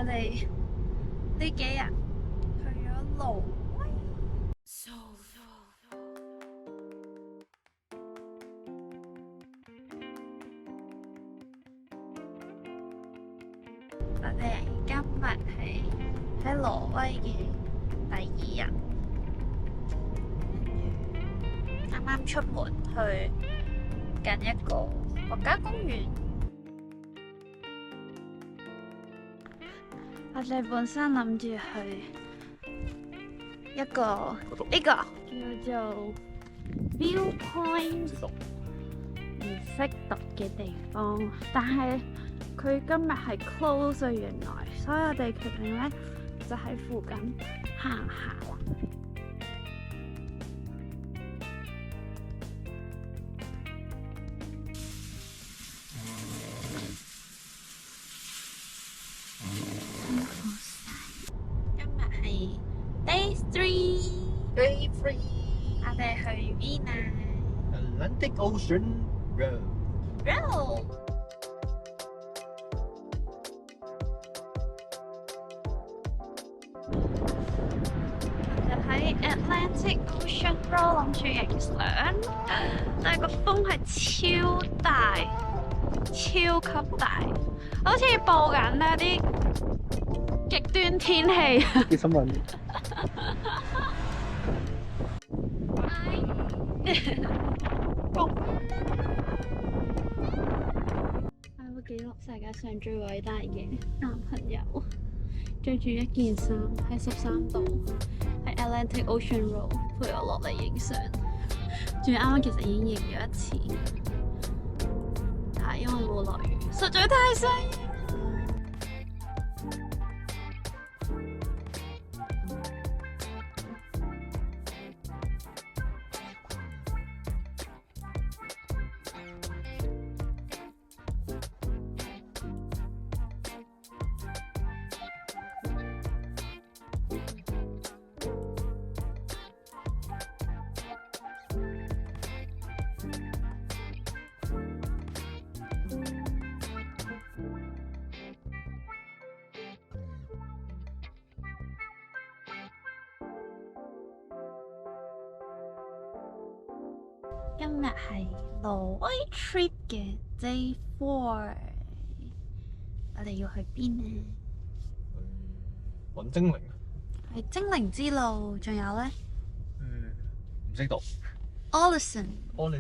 哋呢幾日去咗挪威。我哋今日係喺挪威嘅第2日，啱啱出門去近一個國家公園。我哋本身諗住去一個呢個叫做 Viewpoint 唔識讀嘅地方，但係佢今日係 close 咗原來，所以我哋決定咧就喺附近行下啦。今日係 Day 3， 我哋去邊啊 Atlantic Ocean Road。 就喺 Atlantic Ocean Road 諗住影相，但係個風係超大，超級大，好似報緊呢啲極端天氣。啲新聞。我會記錄世界上最偉大嘅男朋友，着住一件衫喺13度，喺 Atlantic Ocean Road 陪我落嚟影相。仲要啱啱其實已經影咗一次，但係因為冇落雨，實在太想影。今日係挪威 trip 嘅 Day 4，我哋要去邊呢？揾精靈。係精靈之路，仲有咧唔識讀。Ålesund。 我哋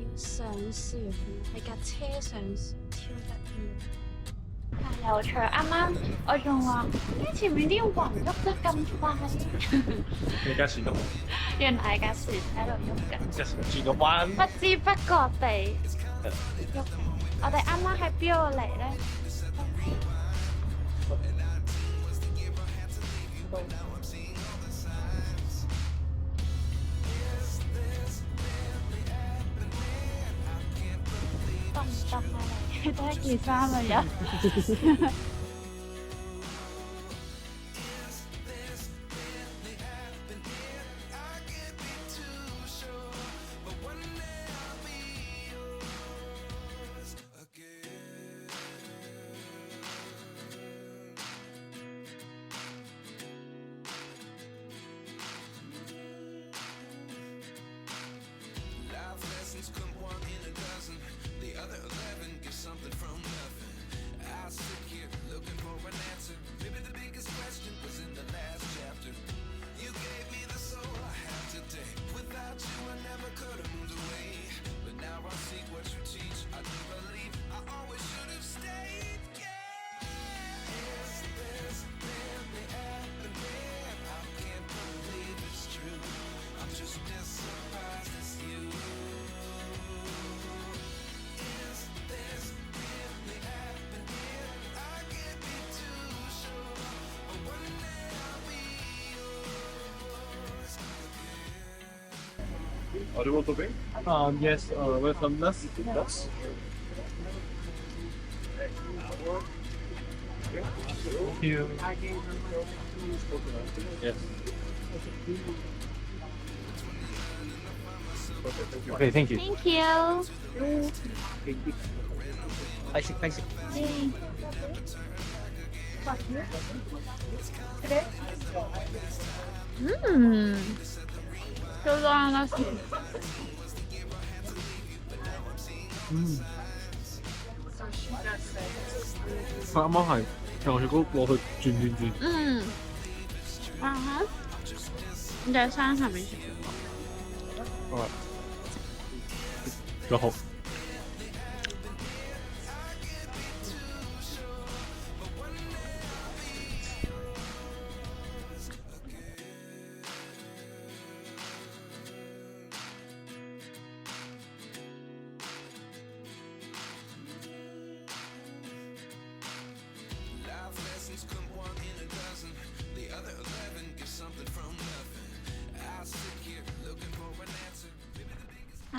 要上船，喺架車上船，超得意。太有趣！啱啱我仲話點解前面啲雲喐得咁快？你架船都原來架船喺度喐緊，一時轉個彎。不知不覺地喐。我哋啱啱喺邊度嚟咧？得唔得啊？你得一件衫啊又。Do you want to drink? Yes, with some nuts. Thank you. Yes. OK thank you。 Thank you。快食快食。嗯，就這樣啦。嗯。佢啱啱係用雪糕攞去轉。嗯。啊哈。你在山上面吃過？啊。然後。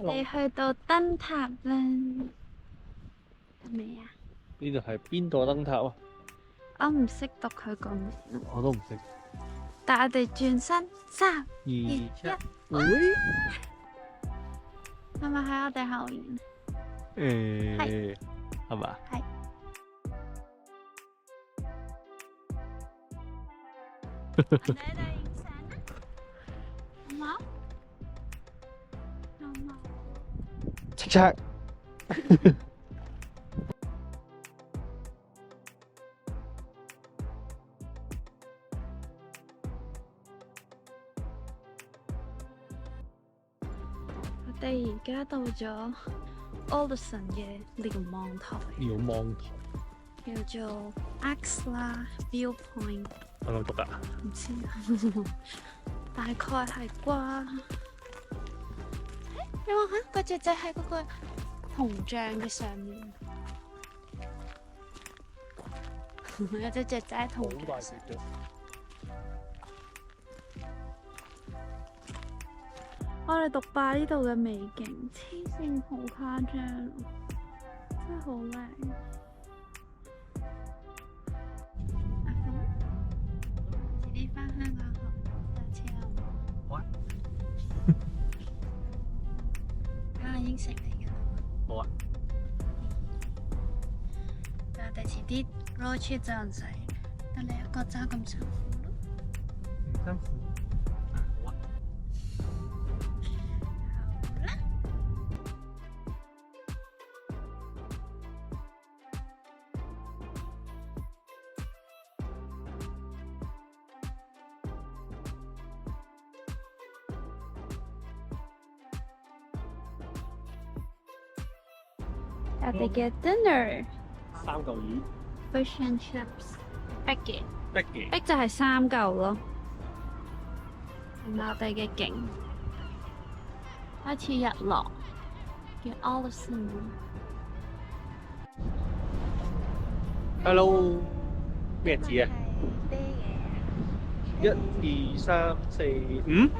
我哋去到燈塔啦，係咪啊？呢度係邊度燈塔啊？我唔識讀佢個名，我都唔識。但係我哋轉身3、2、1，係咪喺我哋後面？係嘛？係。我哋喺度影相啦，好冇？好冇？叱咤。我哋而家到咗 Alderson 嘅瞭望台，瞭望台叫做 Axla Viewpoint。係咪讀㗎？唔知啊，大概係啩？你望下個雀仔喺嗰個銅像嘅上面，有隻雀仔喺銅像上。我哋獨霸呢度嘅美景，黐線好誇張，真係好靚。阿鳳，遲啲返香港學搭車好唔好？好啊。我應承你㗎啦。好啊。但我哋遲啲 road trip 就唔使得你一個揸咁辛苦咯。唔辛苦。好啊。好啦。我哋嘅 dinner 3嚿魚。fish and chips 逼嘅，逼嘅。逼就係3嚿咯。同埋我哋嘅景開始日落，叫 Alderson。Hello。咩字啊？係1、2、3、4、5。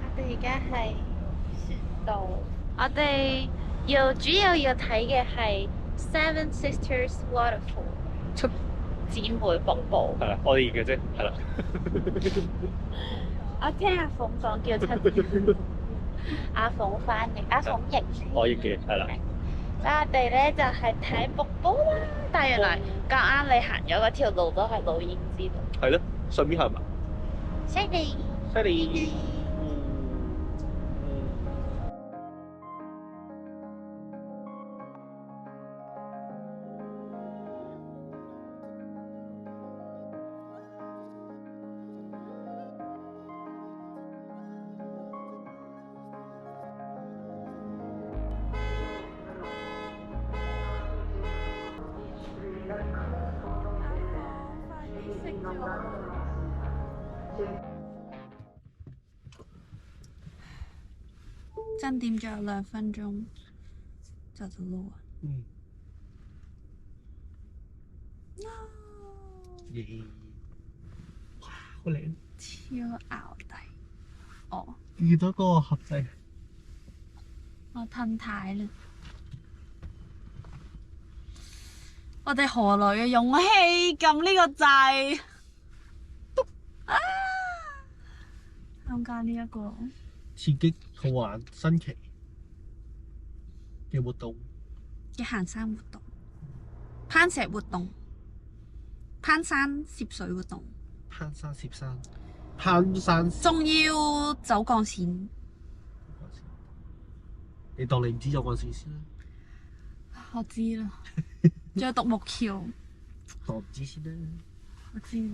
我哋而家係船度，我哋主要要睇嘅係 Seven Sisters Waterfall 七姊妹瀑布。係啦，我哋嘅啫，係啦。我聽阿鳳講叫七，阿鳳翻譯，阿鳳譯。我譯嘅，係啦。我哋咧就係睇瀑布啦，但係原來咁啱你行咗嗰條路都係老鷹之路。係咯，順便係嘛？犀利！犀利！真點仲有2分鐘就到咯喎。咦！哇，好靚！超淆底。哦。見到嗰個盒仔。我褪軚啦。我哋何來嘅勇氣撳呢個掣？參加呢一個刺激、好玩、新奇嘅活動。嘅行山活動、攀石活動、攀山涉水活動，攀山涉山，攀山涉仲要走鋼線。你當你唔知有嗰陣時先啦。我知啦，仲有獨木橋。當唔知先啦。我知。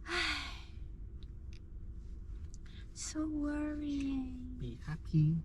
唉 ，so worrying。 Be happy。